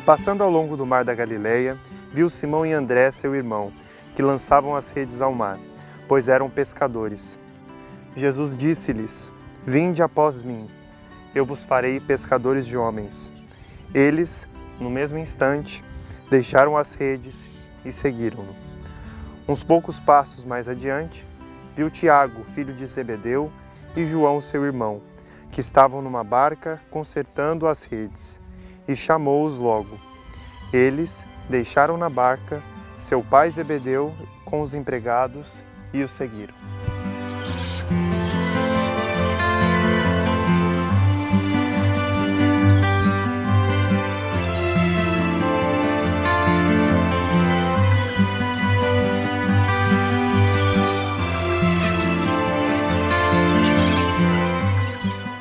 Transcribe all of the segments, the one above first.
Passando ao longo do mar da Galileia, viu Simão e André, seu irmão, que lançavam as redes ao mar, pois eram pescadores. Jesus disse-lhes: Vinde após mim, eu vos farei pescadores de homens. Eles, no mesmo instante, deixaram as redes e seguiram-no. Uns poucos passos mais adiante, viu Tiago, filho de Zebedeu, e João, seu irmão, que estavam numa barca consertando as redes, e chamou-os logo. Eles deixaram na barca seu pai Zebedeu com os empregados e o seguiram.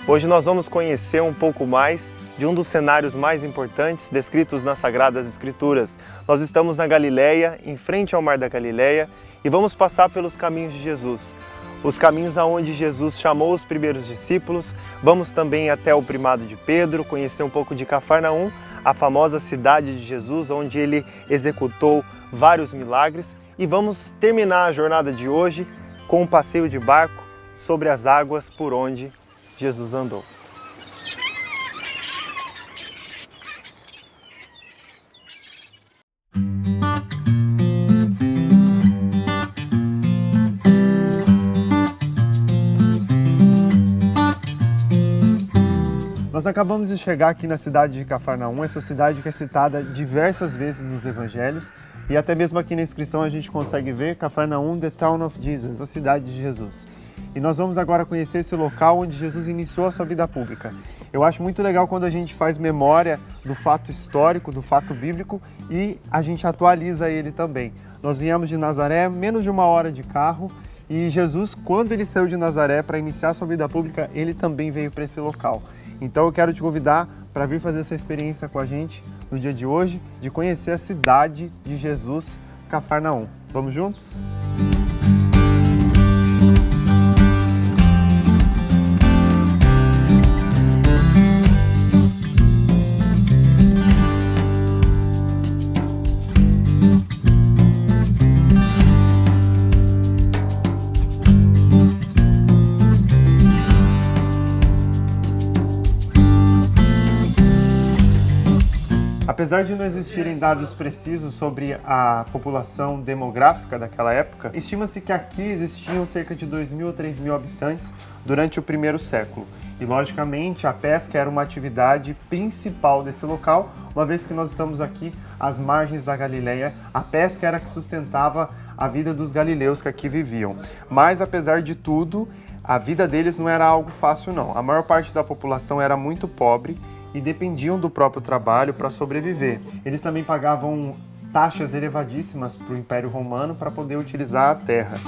Hoje nós vamos conhecer um pouco mais de um dos cenários mais importantes descritos nas Sagradas Escrituras. Nós estamos na Galileia, em frente ao Mar da Galileia, e vamos passar pelos caminhos de Jesus. Os caminhos aonde Jesus chamou os primeiros discípulos. Vamos também até o primado de Pedro, conhecer um pouco de Cafarnaum, a famosa cidade de Jesus, onde ele executou vários milagres. E vamos terminar a jornada de hoje com um passeio de barco sobre as águas por onde Jesus andou. Nós acabamos de chegar aqui na cidade de Cafarnaum, essa cidade que é citada diversas vezes nos evangelhos, e até mesmo aqui na inscrição a gente consegue ver Cafarnaum, the town of Jesus, a cidade de Jesus. E nós vamos agora conhecer esse local onde Jesus iniciou a sua vida pública. Eu acho muito legal quando a gente faz memória do fato histórico, do fato bíblico, e a gente atualiza ele também. Nós viemos de Nazaré, menos de 1 hora de carro, e Jesus, quando ele saiu de Nazaré para iniciar a sua vida pública, ele também veio para esse local. Então eu quero te convidar para vir fazer essa experiência com a gente no dia de hoje, de conhecer a cidade de Jesus, Cafarnaum. Vamos juntos? Apesar de não existirem dados precisos sobre a população demográfica daquela época, estima-se que aqui existiam cerca de 2.000 ou 3.000 habitantes durante o primeiro século. E, logicamente, a pesca era uma atividade principal desse local, uma vez que nós estamos aqui às margens da Galileia. A pesca era que sustentava a vida dos galileus que aqui viviam. Mas, apesar de tudo, a vida deles não era algo fácil, não. A maior parte da população era muito pobre e dependiam do próprio trabalho para sobreviver. Eles também pagavam taxas elevadíssimas para o Império Romano para poder utilizar a terra.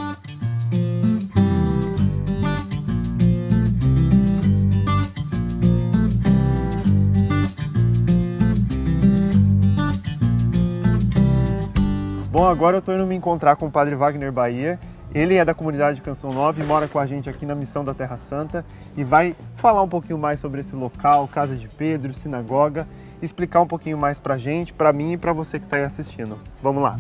Bom, agora eu estou indo me encontrar com o Padre Wagner Bahia. Ele é da comunidade de Canção Nova e mora com a gente aqui na Missão da Terra Santa e vai falar um pouquinho mais sobre esse local, Casa de Pedro, sinagoga, explicar um pouquinho mais pra gente, pra mim e pra você que está aí assistindo. Vamos lá!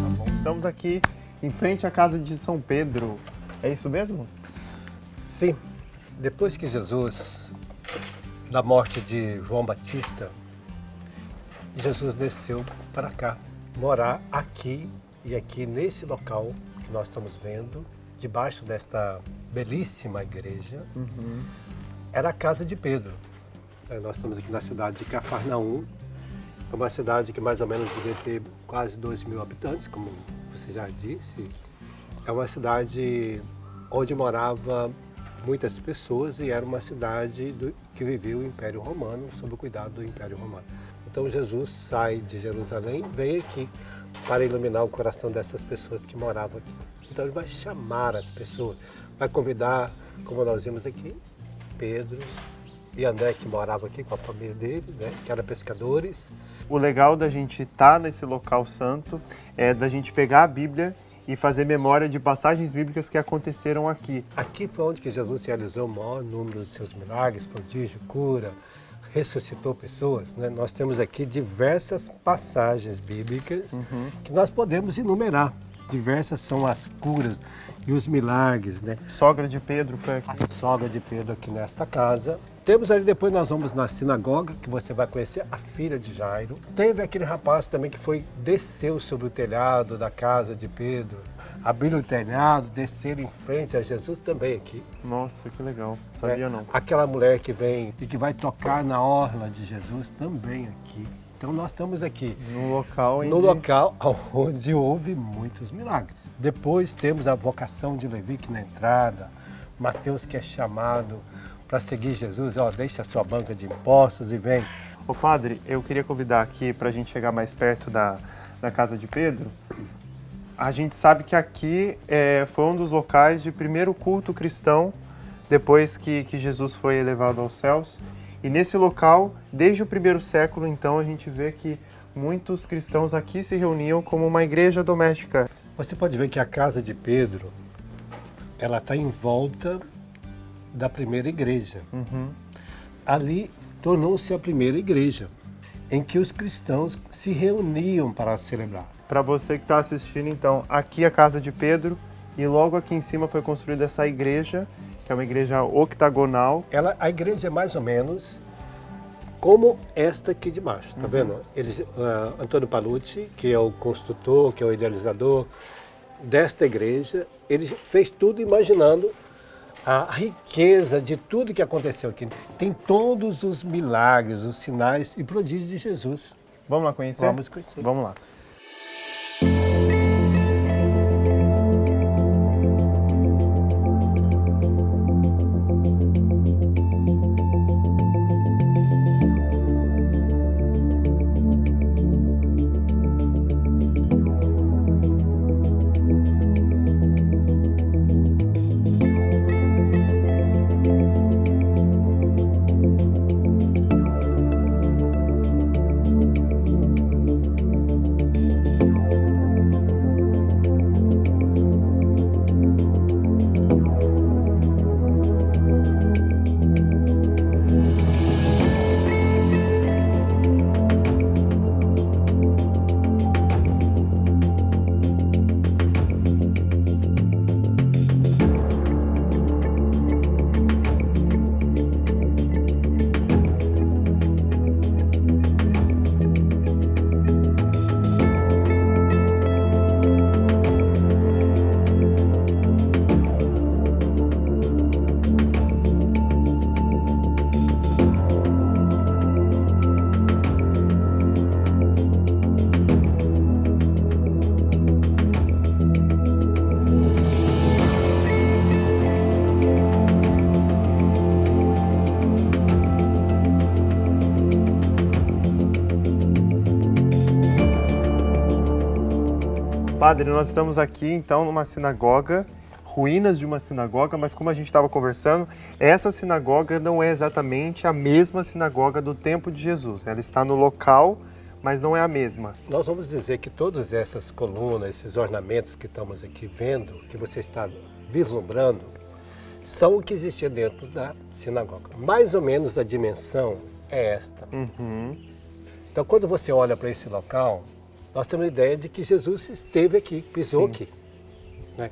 Tá bom, estamos aqui em frente à Casa de São Pedro. É isso mesmo? Sim. Depois que Jesus, da morte de João Batista, Jesus desceu para cá, morar aqui e aqui nesse local que nós estamos vendo, debaixo desta belíssima igreja, era a casa de Pedro. Nós estamos aqui na cidade de Cafarnaum, é uma cidade que mais ou menos devia ter quase 2.000 habitantes, como você já disse. É uma cidade onde morava muitas pessoas e era uma cidade que vivia o Império Romano, sob o cuidado do Império Romano. Então Jesus sai de Jerusalém, vem aqui para iluminar o coração dessas pessoas que moravam aqui. Então ele vai chamar as pessoas, vai convidar, como nós vimos aqui, Pedro e André, que moravam aqui com a família dele, né, que eram pescadores. O legal da gente estar nesse local santo é da gente pegar a Bíblia e fazer memória de passagens bíblicas que aconteceram aqui. Aqui foi onde que Jesus realizou o maior número de seus milagres, prodígio, cura, ressuscitou pessoas, né? Nós temos aqui diversas passagens bíblicas que nós podemos enumerar. Diversas são as curas e os milagres, né? Sogra de Pedro foi aqui. A sogra de Pedro aqui nesta casa. Temos ali, depois nós vamos na sinagoga, que você vai conhecer a filha de Jairo. Teve aquele rapaz também que desceu sobre o telhado da casa de Pedro, abriram o telhado, desceram em frente a Jesus também aqui. Nossa, que legal. Sabia não. Aquela mulher que vem e que vai tocar na orla de Jesus também aqui. Então nós estamos aqui No local onde houve muitos milagres. Depois temos a vocação de Levi que na entrada, Mateus que é chamado para seguir Jesus, deixa a sua banca de impostos e vem. Ô padre, eu queria convidar aqui para a gente chegar mais perto da casa de Pedro. A gente sabe que aqui foi um dos locais de primeiro culto cristão, depois que Jesus foi elevado aos céus. E nesse local, desde o primeiro século, então, a gente vê que muitos cristãos aqui se reuniam como uma igreja doméstica. Você pode ver que a casa de Pedro, ela está em volta da primeira igreja. Ali tornou-se a primeira igreja, em que os cristãos se reuniam para celebrar. Para você que está assistindo, então, aqui a casa de Pedro, e logo aqui em cima foi construída essa igreja, que é uma igreja octagonal. A igreja é mais ou menos como esta aqui de baixo, tá vendo? Antônio Palucci, que é o construtor, que é o idealizador desta igreja, ele fez tudo imaginando a riqueza de tudo que aconteceu aqui. Tem todos os milagres, os sinais e prodígios de Jesus. Vamos lá conhecer? Vamos conhecer. Vamos lá. Padre, nós estamos aqui então numa sinagoga, ruínas de uma sinagoga, mas como a gente estava conversando, essa sinagoga não é exatamente a mesma sinagoga do tempo de Jesus. Ela está no local, mas não é a mesma. Nós vamos dizer que todas essas colunas, esses ornamentos que estamos aqui vendo, que você está vislumbrando, são o que existia dentro da sinagoga. Mais ou menos a dimensão é esta. Então, quando você olha para esse local, nós temos a ideia de que Jesus esteve aqui, pisou aqui. Né?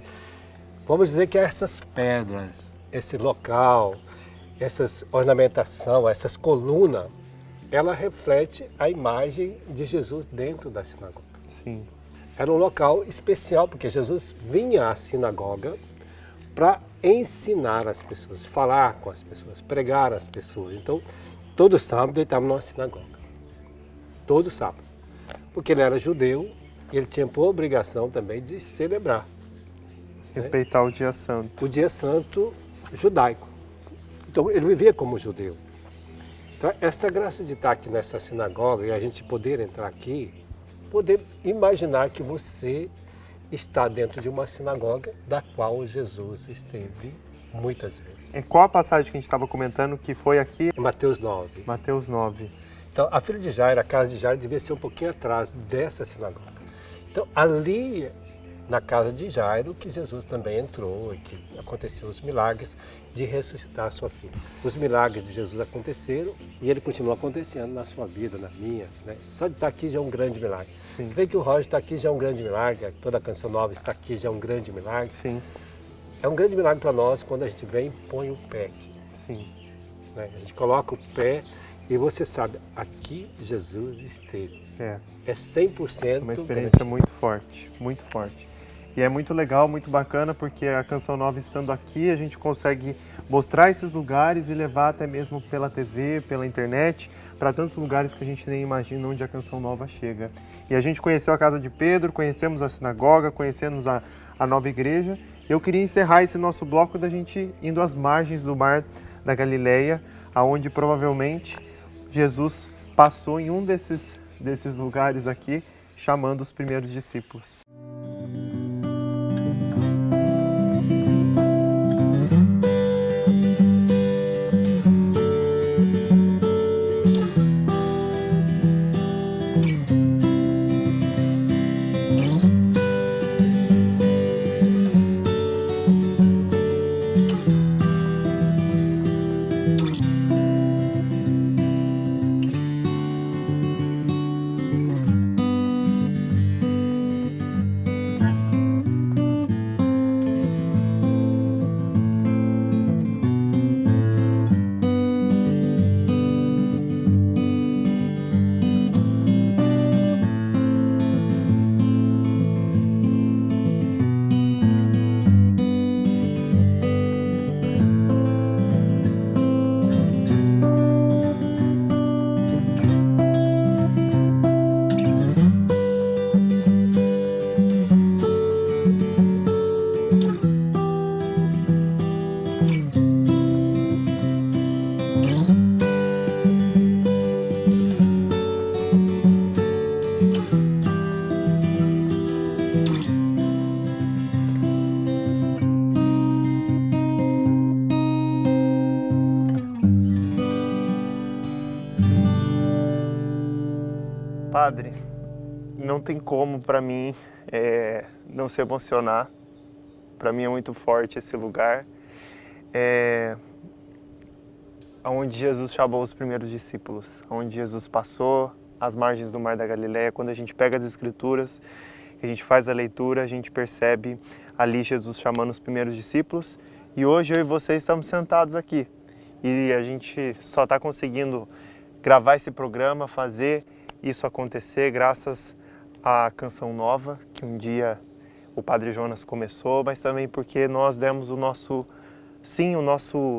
Vamos dizer que essas pedras, esse local, essas ornamentação, essas colunas, ela reflete a imagem de Jesus dentro da sinagoga. Sim. Era um local especial, porque Jesus vinha à sinagoga para ensinar as pessoas, falar com as pessoas, pregar às pessoas. Então, todo sábado ele estava numa sinagoga. Todo sábado. Porque ele era judeu e ele tinha por obrigação também de celebrar. Respeitar o dia santo. O dia santo judaico. Então, ele vivia como judeu. Então, esta graça de estar aqui nessa sinagoga e a gente poder entrar aqui, poder imaginar que você está dentro de uma sinagoga da qual Jesus esteve muitas vezes. É qual a passagem que a gente estava comentando que foi aqui? Mateus 9. Mateus 9. Então, a filha de Jairo, a casa de Jairo, devia ser um pouquinho atrás dessa sinagoga. Então, ali na casa de Jairo que Jesus também entrou e que aconteceram os milagres de ressuscitar a sua filha. Os milagres de Jesus aconteceram e ele continua acontecendo na sua vida, na minha, né? Só de estar aqui já é um grande milagre. Sim. Ver que o Roger está aqui já é um grande milagre, toda a Canção Nova está aqui já é um grande milagre. Sim. É um grande milagre para nós quando a gente vem e põe o pé aqui. Sim. Né? A gente coloca o pé e você sabe, aqui Jesus esteve. É 100% uma experiência garantido. muito forte, muito forte. E é muito legal, muito bacana, porque a Canção Nova estando aqui, a gente consegue mostrar esses lugares e levar até mesmo pela TV, pela internet, para tantos lugares que a gente nem imagina onde a Canção Nova chega. E a gente conheceu a casa de Pedro, conhecemos a sinagoga, conhecemos a nova igreja. Eu queria encerrar esse nosso bloco da gente indo às margens do Mar da Galileia, aonde provavelmente Jesus passou em um desses lugares aqui, chamando os primeiros discípulos. Padre, não tem como para mim não se emocionar. Para mim é muito forte esse lugar. Onde Jesus chamou os primeiros discípulos, onde Jesus passou às margens do Mar da Galileia. Quando a gente pega as Escrituras, a gente faz a leitura, a gente percebe ali Jesus chamando os primeiros discípulos. E hoje eu e você estamos sentados aqui. E a gente só está conseguindo gravar esse programa, fazer isso acontecer graças à Canção Nova, que um dia o Padre Jonas começou, mas também porque nós demos o nosso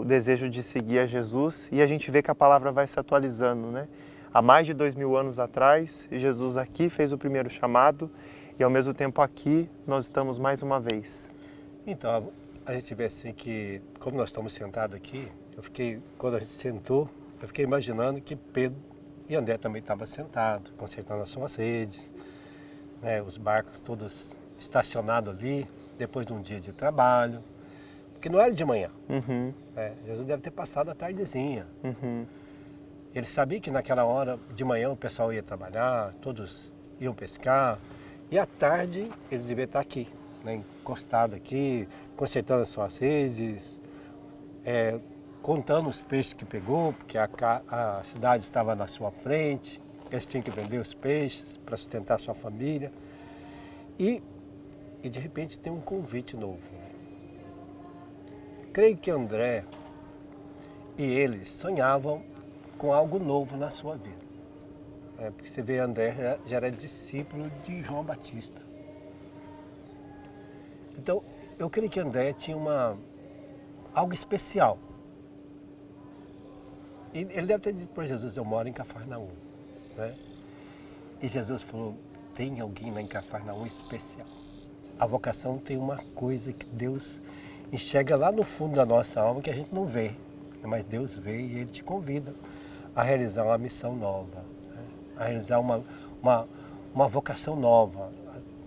desejo de seguir a Jesus, e a gente vê que a palavra vai se atualizando, né? Há mais de 2000 anos atrás, Jesus aqui fez o primeiro chamado, e ao mesmo tempo aqui nós estamos mais uma vez. Então, a gente vê assim que, como nós estamos sentados aqui, quando a gente sentou, eu fiquei imaginando que Pedro e André também estavam sentados, consertando as suas redes, né? Os barcos todos estacionados ali, depois de um dia de trabalho, porque não era de manhã. Uhum. Jesus deve ter passado a tardezinha. Uhum. Ele sabia que naquela hora de manhã o pessoal ia trabalhar, todos iam pescar, e à tarde eles deviam estar aqui, né? Encostados aqui, consertando as suas redes, contando os peixes que pegou, porque a cidade estava na sua frente, eles tinham que vender os peixes para sustentar a sua família. E de repente tem um convite novo. Creio que André e eles sonhavam com algo novo na sua vida. Porque você vê, André já era discípulo de João Batista. Então, eu creio que André tinha algo especial. E ele deve ter dito para Jesus: eu moro em Cafarnaum, né? E Jesus falou: tem alguém lá em Cafarnaum especial. A vocação tem uma coisa que Deus enxerga lá no fundo da nossa alma que a gente não vê, mas Deus vê e Ele te convida a realizar uma missão nova, né? A realizar uma vocação nova,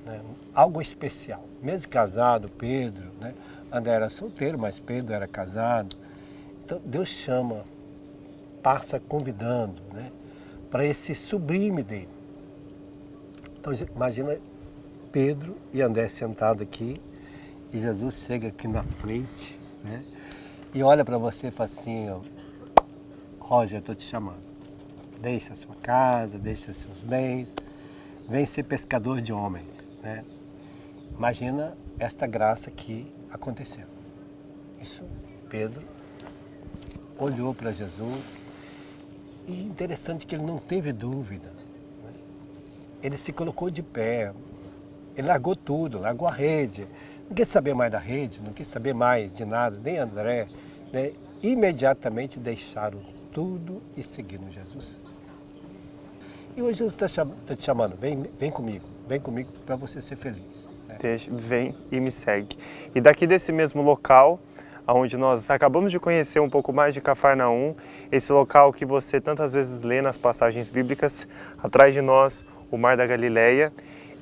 né? Algo especial. Mesmo casado, Pedro, né? André era solteiro, mas Pedro era casado. Então Deus chama, passa convidando, né? Para esse sublime dele. Então imagina Pedro e André sentados aqui, e Jesus chega aqui na frente, né? E olha para você e fala assim, ó, Roger, eu estou te chamando. Deixa a sua casa, deixa seus bens, vem ser pescador de homens, né? Imagina esta graça que aconteceu. Isso, Pedro olhou para Jesus e interessante que ele não teve dúvida, né? Ele se colocou de pé, ele largou tudo, largou a rede, não quis saber mais da rede, não quis saber mais de nada, nem André, né? Imediatamente deixaram tudo e seguiram Jesus. E hoje Jesus está te chamando, vem comigo para você ser feliz. Né? Vem e me segue. E daqui desse mesmo local, onde nós acabamos de conhecer um pouco mais de Cafarnaum, esse local que você tantas vezes lê nas passagens bíblicas, atrás de nós, o Mar da Galileia.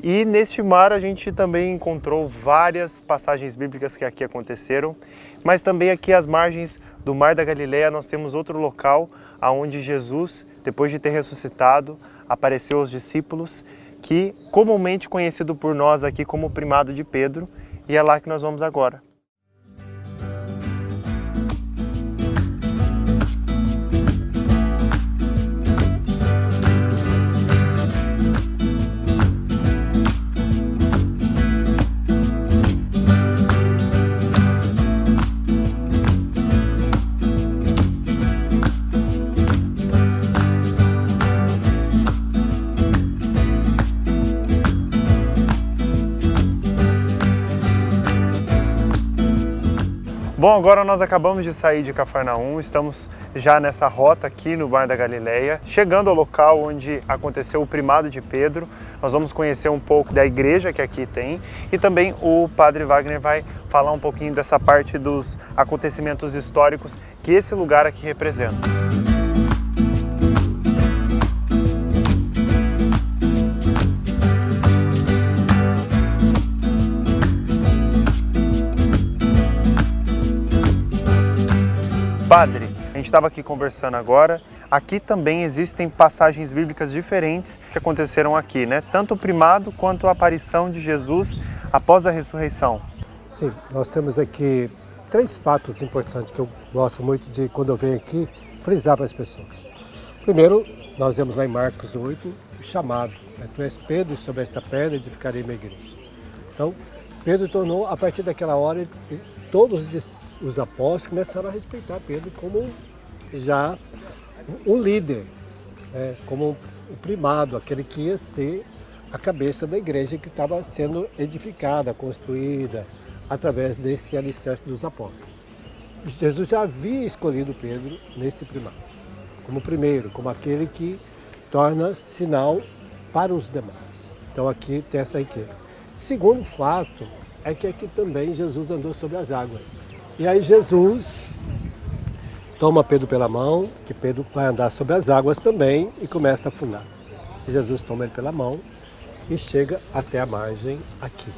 E neste mar a gente também encontrou várias passagens bíblicas que aqui aconteceram, mas também aqui às margens do Mar da Galileia nós temos outro local onde Jesus, depois de ter ressuscitado, apareceu aos discípulos, que comumente conhecido por nós aqui como primado de Pedro, e é lá que nós vamos agora. Bom, agora nós acabamos de sair de Cafarnaum, estamos já nessa rota aqui no Mar da Galileia, chegando ao local onde aconteceu o primado de Pedro. Nós vamos conhecer um pouco da igreja que aqui tem e também o Padre Wagner vai falar um pouquinho dessa parte dos acontecimentos históricos que esse lugar aqui representa. Padre, a gente estava aqui conversando agora, aqui também existem passagens bíblicas diferentes que aconteceram aqui, né? Tanto o primado quanto a aparição de Jesus após a ressurreição. Sim, nós temos aqui 3 fatos importantes que eu gosto muito de, quando eu venho aqui, frisar para as pessoas. Primeiro, nós vemos lá em Marcos 8, o chamado, né? Tu és Pedro, e sobre esta pedra edificarei minha igreja. Então, Pedro tornou, a partir daquela hora, todos os apóstolos começaram a respeitar Pedro como já um líder, né? Como o primado, aquele que ia ser a cabeça da igreja que estava sendo edificada, construída, através desse alicerce dos apóstolos. Jesus já havia escolhido Pedro nesse primado, como primeiro, como aquele que torna sinal para os demais. Então aqui tem essa riqueza. Segundo fato é que aqui também Jesus andou sobre as águas. E aí Jesus toma Pedro pela mão, que Pedro vai andar sobre as águas também e começa a afundar. E Jesus toma ele pela mão e chega até a margem aqui.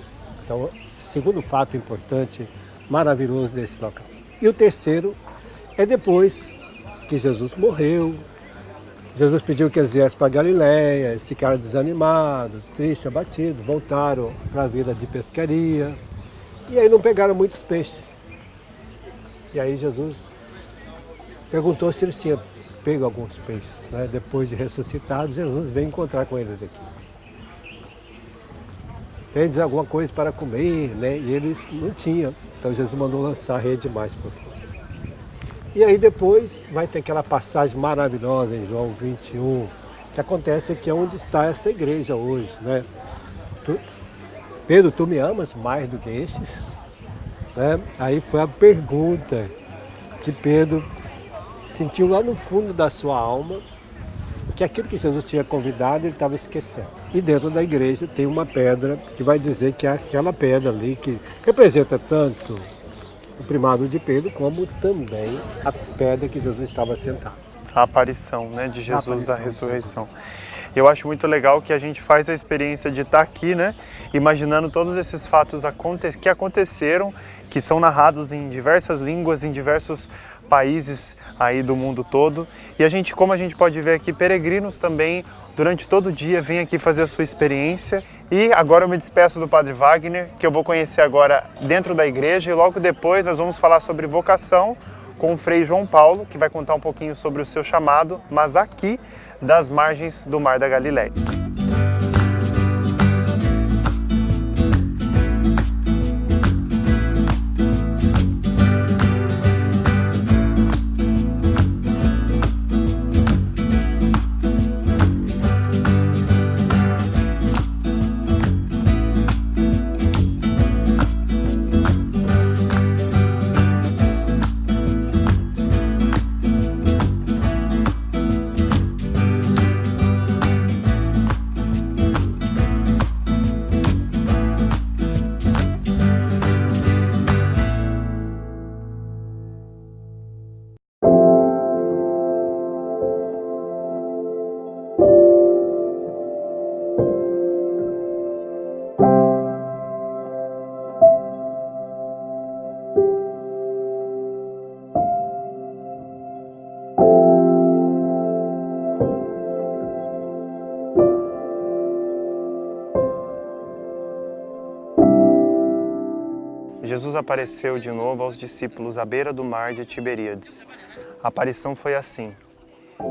Então, segundo fato importante, maravilhoso desse local. E o terceiro é depois que Jesus morreu. Jesus pediu que eles viessem para Galileia, eles ficaram desanimados, tristes, abatidos, voltaram para a vida de pescaria. E aí não pegaram muitos peixes. E aí Jesus perguntou se eles tinham pego alguns peixes, né? Depois de ressuscitado, Jesus vem encontrar com eles aqui. Tendes alguma coisa para comer, né? E eles não tinham. Então Jesus mandou lançar a rede mais por fora. E aí depois vai ter aquela passagem maravilhosa em João 21, que acontece aqui onde está essa igreja hoje, né? Pedro, tu me amas mais do que estes? Né? Aí foi a pergunta que Pedro sentiu lá no fundo da sua alma, que aquilo que Jesus tinha convidado ele estava esquecendo. E dentro da igreja tem uma pedra que vai dizer que é aquela pedra ali que representa tanto o primado de Pedro como também a pedra que Jesus estava sentado. A aparição, né, de Jesus da ressurreição. Eu acho muito legal que a gente faz a experiência de estar aqui, né, imaginando todos esses fatos que aconteceram, que são narrados em diversas línguas, em diversos países aí do mundo todo. E a gente, como a gente pode ver aqui, peregrinos também durante todo o dia vêm aqui fazer a sua experiência. E agora eu me despeço do Padre Wagner, que eu vou conhecer agora dentro da igreja, e logo depois nós vamos falar sobre vocação com o Frei João Paulo, que vai contar um pouquinho sobre o seu chamado, mas aqui das margens do Mar da Galileia. Jesus apareceu de novo aos discípulos à beira do mar de Tiberíades. A aparição foi assim.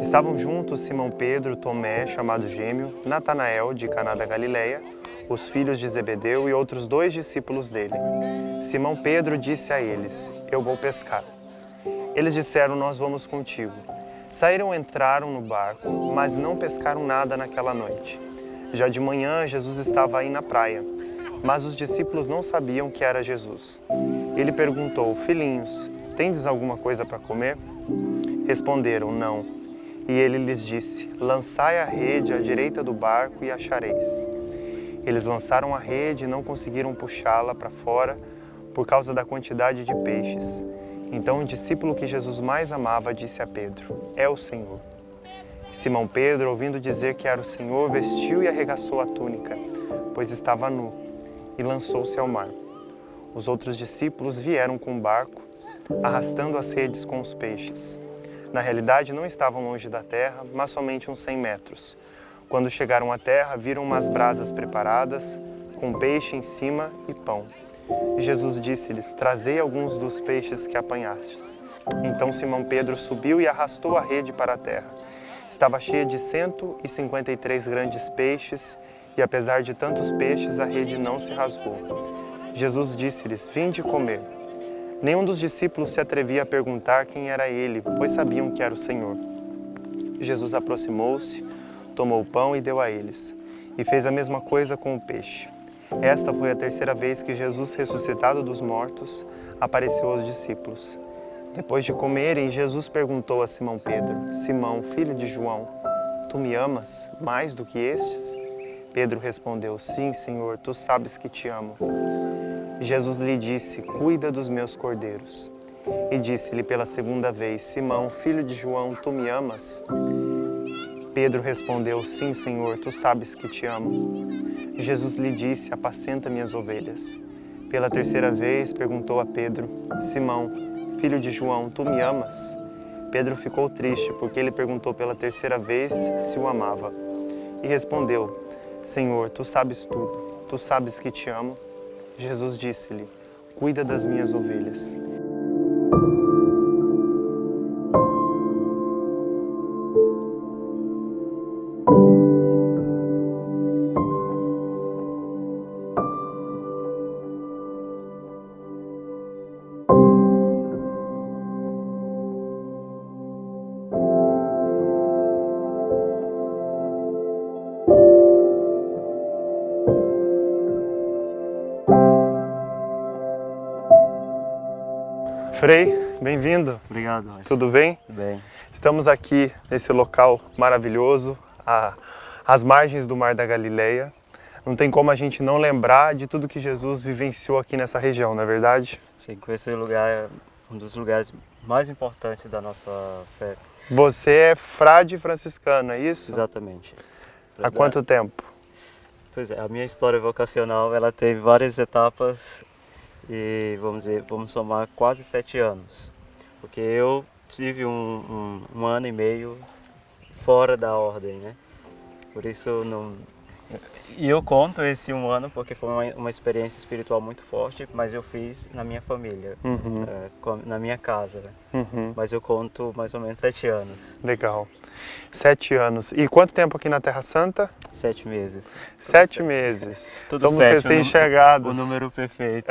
Estavam juntos Simão Pedro, Tomé, chamado Gêmeo, Natanael, de Caná da Galileia, os filhos de Zebedeu e outros 2 discípulos dele. Simão Pedro disse a eles: Eu vou pescar. Eles disseram: Nós vamos contigo. Saíram e entraram no barco, mas não pescaram nada naquela noite. Já de manhã, Jesus estava aí na praia, mas os discípulos não sabiam que era Jesus. Ele perguntou: Filhinhos, tendes alguma coisa para comer? Responderam: Não. E ele lhes disse: Lançai a rede à direita do barco e achareis. Eles lançaram a rede e não conseguiram puxá-la para fora por causa da quantidade de peixes. Então o discípulo que Jesus mais amava disse a Pedro: É o Senhor. Simão Pedro, ouvindo dizer que era o Senhor, vestiu e arregaçou a túnica, pois estava nu, e lançou-se ao mar. Os outros discípulos vieram com o barco, arrastando as redes com os peixes. Na realidade, não estavam longe da terra, mas somente uns 100 metros. Quando chegaram à terra, viram umas brasas preparadas, com peixe em cima e pão. Jesus disse-lhes: Trazei alguns dos peixes que apanhastes. Então Simão Pedro subiu e arrastou a rede para a terra. Estava cheia de 153 grandes peixes, e apesar de tantos peixes, a rede não se rasgou. Jesus disse-lhes: Vinde comer. Nenhum dos discípulos se atrevia a perguntar quem era ele, pois sabiam que era o Senhor. Jesus aproximou-se, tomou o pão e deu a eles, e fez a mesma coisa com o peixe. Esta foi a terceira vez que Jesus, ressuscitado dos mortos, apareceu aos discípulos. Depois de comerem, Jesus perguntou a Simão Pedro: Simão, filho de João, tu me amas mais do que estes? Pedro respondeu: Sim, Senhor, tu sabes que te amo. Jesus lhe disse: Cuida dos meus cordeiros. E disse-lhe pela segunda vez: Simão, filho de João, tu me amas? Pedro respondeu: Sim, Senhor, tu sabes que te amo. Jesus lhe disse: Apacenta minhas ovelhas. Pela terceira vez perguntou a Pedro: Simão, filho de João, tu me amas? Pedro ficou triste, porque ele perguntou pela terceira vez se o amava. E respondeu: Senhor, tu sabes tudo, tu sabes que te amo. Jesus disse-lhe: Cuida das minhas ovelhas. Frei, bem-vindo. Obrigado, Rocha. Tudo bem? Tudo bem. Estamos aqui nesse local maravilhoso, às margens do Mar da Galileia. Não tem como a gente não lembrar de tudo que Jesus vivenciou aqui nessa região, não é verdade? Sim, que esse lugar é um dos lugares mais importantes da nossa fé. Você é frade franciscano, é isso? Exatamente. Há quanto tempo? Pois é, a minha história vocacional, ela teve várias etapas e, vamos somar quase 7 anos. porque eu tive um ano e meio fora da ordem, né? Por isso não... E eu conto esse um ano porque foi uma experiência espiritual muito forte, mas eu fiz na minha família, na minha casa, né? Mas eu conto mais ou menos 7 anos. Legal. 7 anos. E quanto tempo aqui na Terra Santa? 7 meses. 7 meses. Tudo Somos 7, recém-chegados. o número perfeito.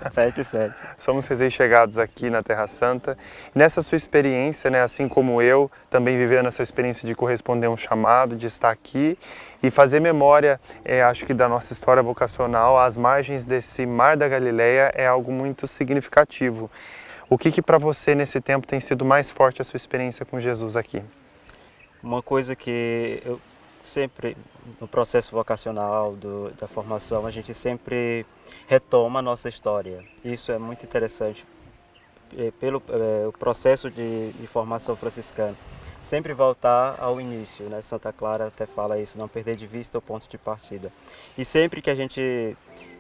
7 e 7. Somos recém-chegados aqui na Terra Santa. E nessa sua experiência, né, assim como eu, também vivendo essa experiência de corresponder a um chamado, de estar aqui e fazer memória, acho que da nossa história vocacional, às margens desse Mar da Galileia é algo muito significativo. O que para você nesse tempo tem sido mais forte a sua experiência com Jesus aqui? Uma coisa que eu sempre, no processo vocacional da formação, a gente sempre retoma a nossa história. Isso é muito interessante pelo o processo de formação franciscana. Sempre voltar ao início, né? Santa Clara até fala isso, não perder de vista o ponto de partida. E sempre que a gente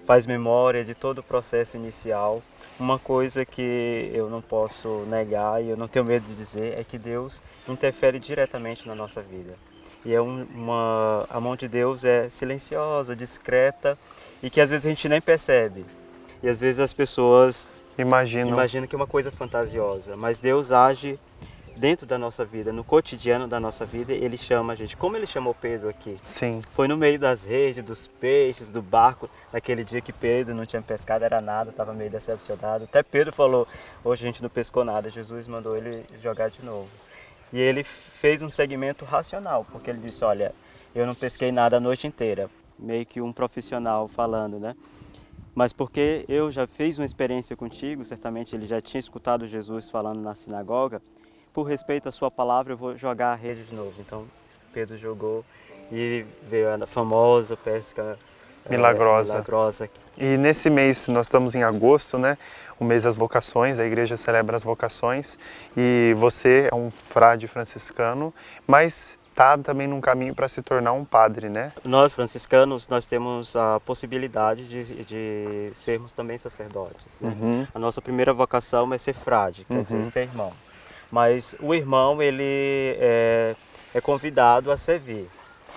faz memória de todo o processo inicial, uma coisa que eu não posso negar e eu não tenho medo de dizer é que Deus interfere diretamente na nossa vida. E a mão de Deus é silenciosa, discreta e que às vezes a gente nem percebe. E às vezes as pessoas imaginam que é uma coisa fantasiosa, mas Deus age dentro da nossa vida, no cotidiano da nossa vida. Ele chama a gente, como ele chamou Pedro aqui. Sim. Foi no meio das redes, dos peixes, do barco, naquele dia que Pedro não tinha pescado, era nada, estava meio decepcionado. Até Pedro falou, hoje a gente não pescou nada, Jesus mandou ele jogar de novo. E ele fez um segmento racional, porque ele disse, olha, eu não pesquei nada a noite inteira. Meio que um profissional falando, né? Mas porque eu já fiz uma experiência contigo, certamente ele já tinha escutado Jesus falando na sinagoga, por respeito à sua palavra, eu vou jogar a rede de novo. Então, Pedro jogou e veio a famosa pesca milagrosa. E nesse mês, nós estamos em agosto, né? O mês das vocações, a igreja celebra as vocações. E você é um frade franciscano, mas está também num caminho para se tornar um padre, né? Nós, franciscanos, nós temos a possibilidade de sermos também sacerdotes, né? A nossa primeira vocação é ser frade, quer dizer, ser irmão. Mas o irmão, ele é convidado a servir.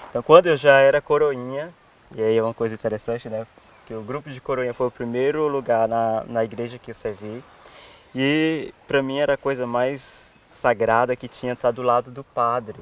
Então, quando eu já era coroinha, e aí é uma coisa interessante, né? Que o grupo de coroinha foi o primeiro lugar na igreja que eu servi. E para mim era a coisa mais sagrada que tinha estar do lado do padre,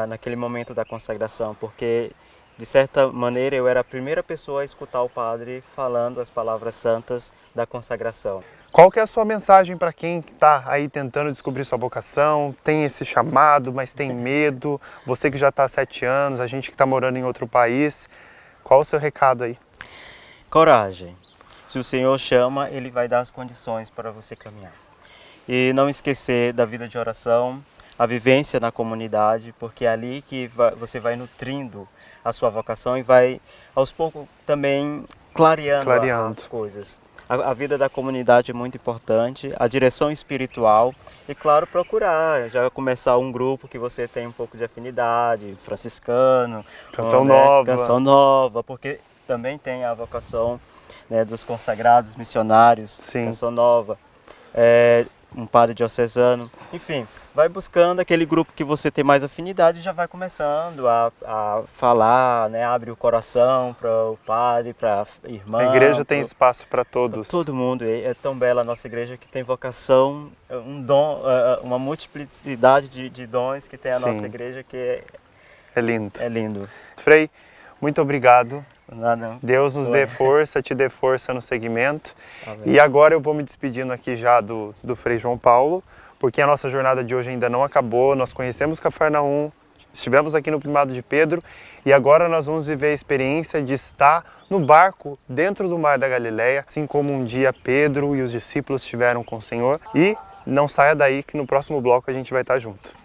naquele momento da consagração, porque de certa maneira eu era a primeira pessoa a escutar o padre falando as palavras santas da consagração. Qual que é a sua mensagem para quem está aí tentando descobrir sua vocação, tem esse chamado, mas tem medo? Você que já está há 7 anos, a gente que está morando em outro país, qual o seu recado aí? Coragem. Se o Senhor chama, Ele vai dar as condições para você caminhar. E não esquecer da vida de oração, a vivência na comunidade, porque é ali que você vai nutrindo a sua vocação e vai, aos poucos, também clareando. As coisas. A vida da comunidade é muito importante, a direção espiritual e, claro, procurar já começar um grupo que você tem um pouco de afinidade, franciscano, Canção Nova, porque também tem a vocação, né, dos consagrados missionários, Sim. Canção Nova, um padre diocesano, enfim, vai buscando aquele grupo que você tem mais afinidade e já vai começando a falar, né? Abre o coração para o padre, para a irmã. A igreja tem espaço para todos. Pra todo mundo. É tão bela a nossa igreja que tem vocação, um dom, uma multiplicidade de dons que tem a nossa igreja que é lindo. É lindo. Frei, muito obrigado. Nada. Deus nos dê força, te dê força no segmento. Amém. E agora eu vou me despedindo aqui já do Frei João Paulo, porque a nossa jornada de hoje ainda não acabou. Nós conhecemos Cafarnaum, estivemos aqui no Primado de Pedro e agora nós vamos viver a experiência de estar no barco dentro do Mar da Galileia, assim como um dia Pedro e os discípulos estiveram com o Senhor. E não saia daí que no próximo bloco a gente vai estar junto.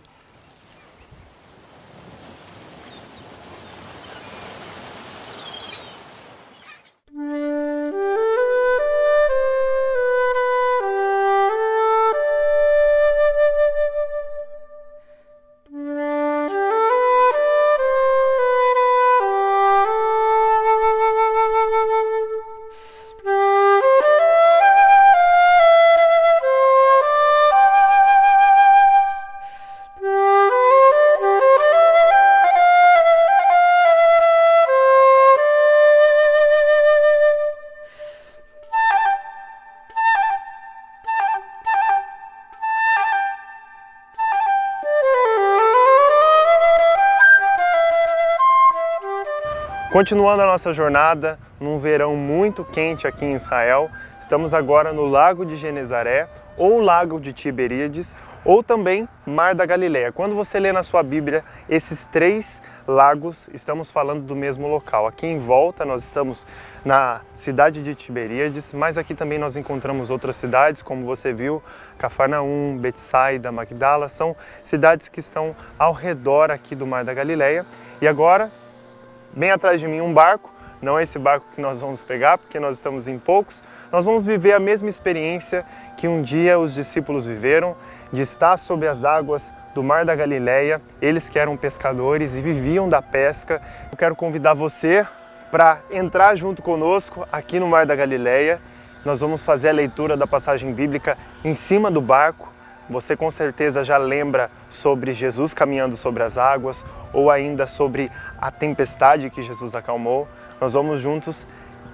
Continuando a nossa jornada, num verão muito quente aqui em Israel, estamos agora no Lago de Genezaré, ou Lago de Tiberíades, ou também Mar da Galileia. Quando você lê na sua Bíblia esses 3 lagos, estamos falando do mesmo local. Aqui em volta nós estamos na cidade de Tiberíades, mas aqui também nós encontramos outras cidades, como você viu, Cafarnaum, Betsaida, Magdala, são cidades que estão ao redor aqui do Mar da Galileia. E agora, bem atrás de mim um barco, não é esse barco que nós vamos pegar, porque nós estamos em poucos, nós vamos viver a mesma experiência que um dia os discípulos viveram, de estar sob as águas do Mar da Galileia, eles que eram pescadores e viviam da pesca. Eu quero convidar você para entrar junto conosco aqui no Mar da Galileia. Nós vamos fazer a leitura da passagem bíblica em cima do barco. Você com certeza já lembra sobre Jesus caminhando sobre as águas ou ainda sobre a tempestade que Jesus acalmou. Nós vamos juntos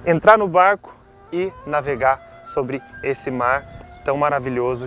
entrar no barco e navegar sobre esse mar tão maravilhoso.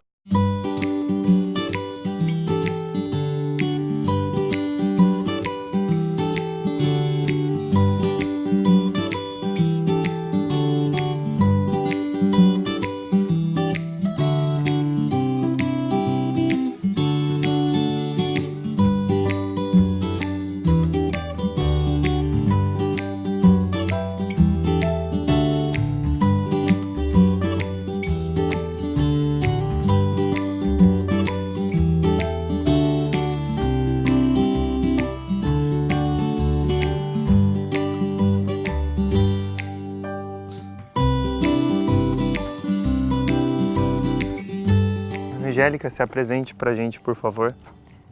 Angélica, se apresente para a gente, por favor.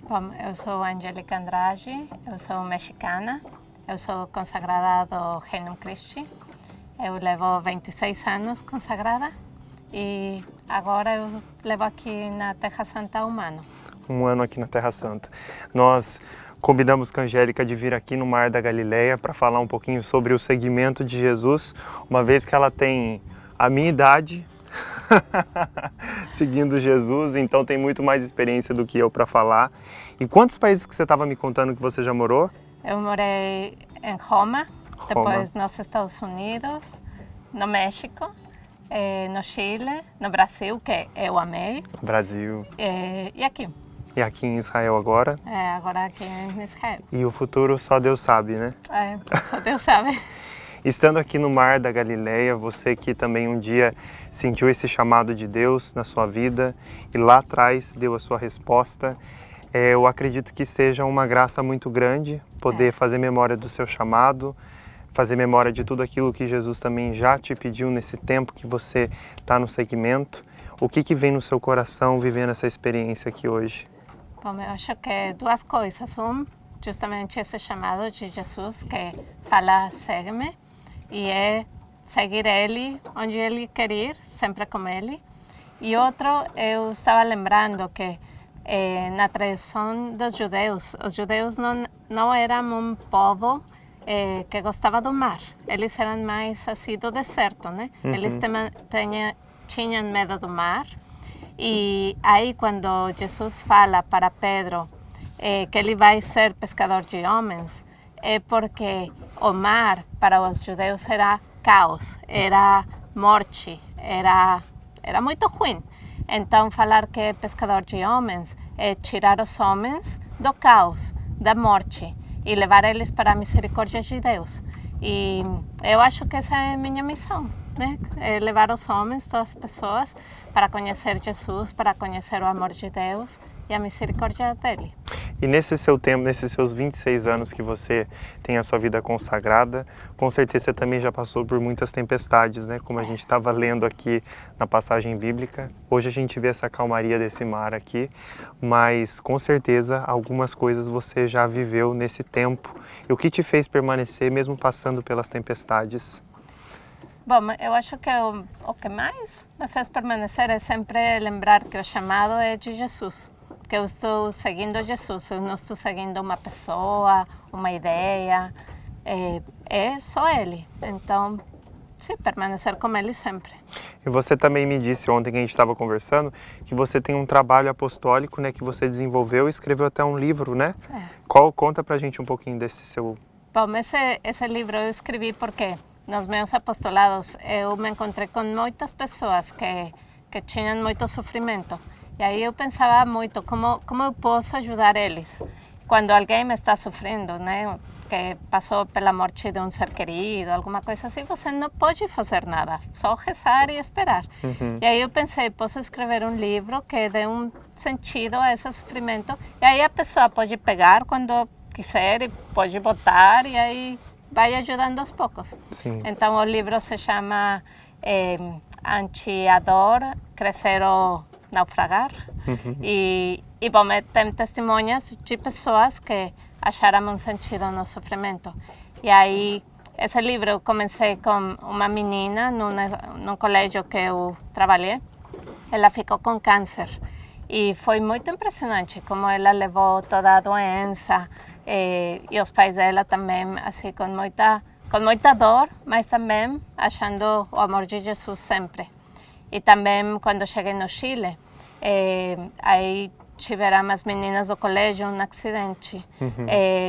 Bom, eu sou Angélica Andrade, eu sou mexicana, eu sou consagrada do Reino Christi. Eu levo 26 anos consagrada e agora eu levo aqui na Terra Santa um ano. Um ano aqui na Terra Santa. Nós combinamos com a Angélica de vir aqui no Mar da Galileia para falar um pouquinho sobre o seguimento de Jesus, uma vez que ela tem a minha idade, seguindo Jesus, então tem muito mais experiência do que eu para falar. E quantos países que você estava me contando que você já morou? Eu morei em Roma, depois nos Estados Unidos, no México, no Chile, no Brasil, que eu amei. Brasil. E aqui. E aqui em Israel agora? Agora aqui em Israel. E o futuro só Deus sabe, né? Só Deus sabe. Estando aqui no Mar da Galileia, você que também um dia sentiu esse chamado de Deus na sua vida e lá atrás deu a sua resposta, eu acredito que seja uma graça muito grande poder fazer memória do seu chamado, fazer memória de tudo aquilo que Jesus também já te pediu nesse tempo que você está no segmento. O que vem no seu coração vivendo essa experiência aqui hoje? Bom, eu acho que 2 coisas. Justamente esse chamado de Jesus que fala, segue-me, e é seguir Ele onde Ele quer ir, sempre com Ele. E outro, eu estava lembrando que na tradição dos judeus, os judeus não eram um povo que gostava do mar. Eles eram mais assim do deserto, né? Eles tinham medo do mar. E aí quando Jesus fala para Pedro que ele vai ser pescador de homens, é porque o mar para os judeus era caos, era morte, era muito ruim. Então falar que é pescador de homens é tirar os homens do caos, da morte e levar eles para a misericórdia de Deus. E eu acho que essa é a minha missão, né? É levar os homens, todas as pessoas, para conhecer Jesus, para conhecer o amor de Deus e a misericórdia dele. E nesse seu tempo, nesses seus 26 anos que você tem a sua vida consagrada, com certeza você também já passou por muitas tempestades, né? Como a gente estava lendo aqui na passagem bíblica. Hoje a gente vê essa calmaria desse mar aqui, mas com certeza algumas coisas você já viveu nesse tempo. E o que te fez permanecer mesmo passando pelas tempestades? Bom, eu acho que o que mais me fez permanecer é sempre lembrar que o chamado é de Jesus. Que eu estou seguindo Jesus, eu não estou seguindo uma pessoa, uma ideia, é só Ele. Então, sim, permanecer com Ele sempre. E você também me disse ontem que a gente estava conversando que você tem um trabalho apostólico, né, que você desenvolveu e escreveu até um livro, né? Conta pra gente um pouquinho desse seu Bom, esse livro eu escrevi porque nos meus apostolados eu me encontrei com muitas pessoas que tinham muito sofrimento. E aí eu pensava muito como eu posso ajudar eles quando alguém está sofrendo, né? Que passou pela morte de um ser querido, alguma coisa assim, você não pode fazer nada, só rezar e esperar. E aí eu pensei, posso escrever um livro que dê um sentido a esse sofrimento, e aí a pessoa pode pegar quando quiser e pode botar, e aí vai ajudando aos poucos. Sim. Então o livro se chama Ante a Dor, Crescer ou Naufragar. E bom, tem testemunhas de pessoas que acharam um sentido no sofrimento. E aí, esse livro eu comecei com uma menina num colégio que eu trabalhei. Ela ficou com câncer. E foi muito impressionante como ela levou toda a doença. E os pais dela também, assim, com muita dor, mas também achando o amor de Jesus sempre. E também, quando cheguei no Chile, aí tiveram as meninas do colégio um acidente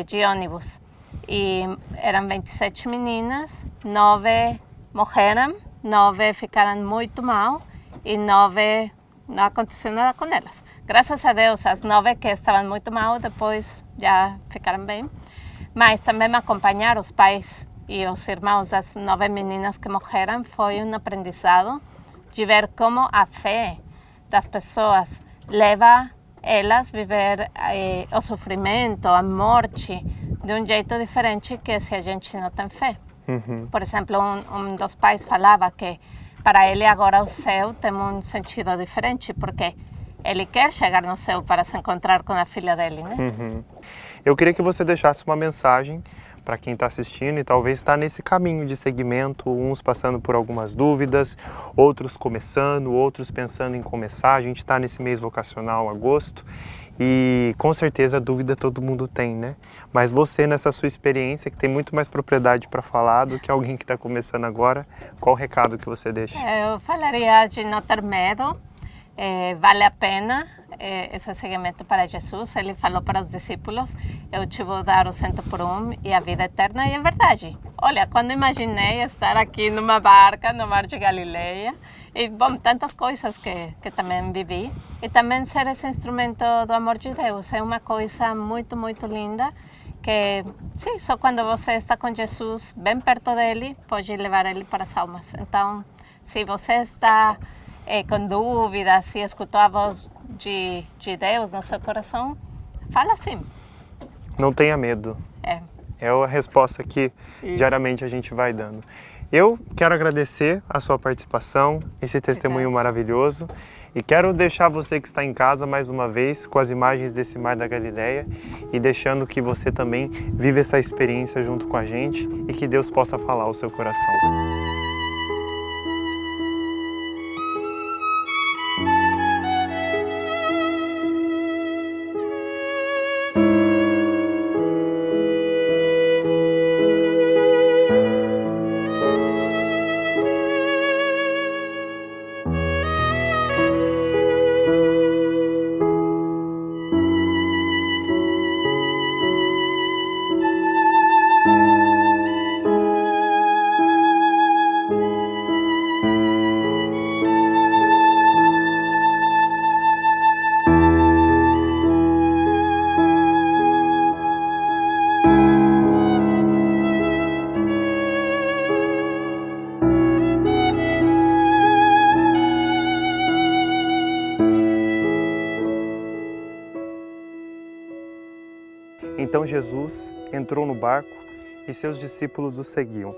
de ônibus. E eram 27 meninas, 9 morreram, 9 ficaram muito mal e 9 não aconteceu nada com elas. Graças a Deus, as 9 que estavam muito mal, depois já ficaram bem. Mas também acompanhar os pais e os irmãos das 9 meninas que morreram foi um aprendizado de ver como a fé das pessoas leva elas viver o sofrimento, a morte, de um jeito diferente que se a gente não tem fé. Por exemplo, um dos pais falava que para ele agora o céu tem um sentido diferente, porque ele quer chegar no céu para se encontrar com a filha dele, né? Eu queria que você deixasse uma mensagem para quem está assistindo e talvez está nesse caminho de segmento, uns passando por algumas dúvidas, outros começando, outros pensando em começar. A gente está nesse mês vocacional, agosto, e com certeza dúvida todo mundo tem, né? Mas você, nessa sua experiência, que tem muito mais propriedade para falar do que alguém que está começando agora, qual o recado que você deixa? Eu falaria de não ter medo, vale a pena esse seguimento para Jesus. Ele falou para os discípulos, eu te vou dar o 100 por 1 e a vida eterna, e é verdade. Olha, quando imaginei estar aqui numa barca no Mar de Galileia, e bom, tantas coisas que também vivi, e também ser esse instrumento do amor de Deus, é uma coisa muito, muito linda, que sim, só quando você está com Jesus bem perto dele, pode levar ele para as almas. Então, se você está com dúvidas, se escutou a voz de Deus no seu coração, fala sim. Não tenha medo. É a resposta que diariamente a gente vai dando. Eu quero agradecer a sua participação, esse testemunho maravilhoso, e quero deixar você que está em casa mais uma vez com as imagens desse Mar da Galileia e deixando que você também viva essa experiência junto com a gente e que Deus possa falar ao seu coração. Então Jesus entrou no barco e seus discípulos o seguiam.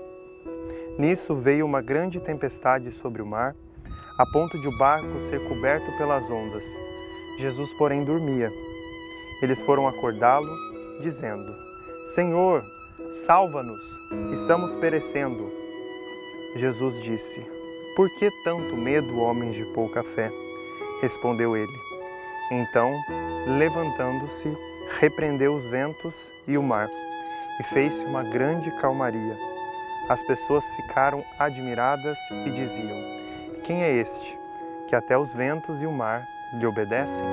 Nisso veio uma grande tempestade sobre o mar, a ponto de o barco ser coberto pelas ondas. Jesus, porém, dormia. Eles foram acordá-lo, dizendo: Senhor, salva-nos, estamos perecendo. Jesus disse: Por que tanto medo, homens de pouca fé? Respondeu ele. Então, levantando-se, repreendeu os ventos e o mar, e fez-se uma grande calmaria. As pessoas ficaram admiradas e diziam: Quem é este, que até os ventos e o mar lhe obedecem?